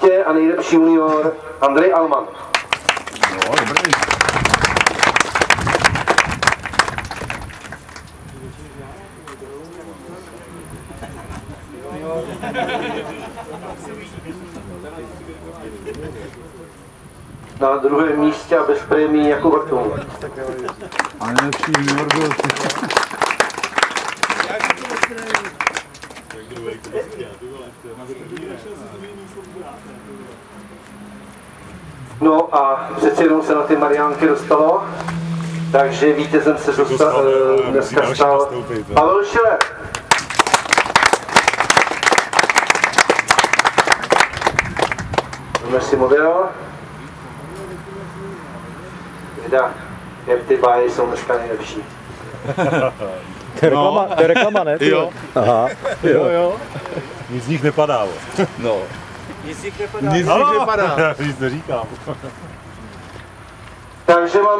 místě a nejlepší junior Andrej Alman. No, dobrý. Na druhém místě a bez prémií Jakub Bartoň. A nejlepší junior byl No a přeci jenom se na ty Mariánky dostalo, takže vítězem se dneska stal Pavel Schiller. Jdeme si model. Vida, jak ty báje jsou dneska nejlepší. To je reklama, ne? Jo. Aha. Jo. Nic z nich nepadá. No. Nic z nich nepadá. Nic neříkám. Takže mám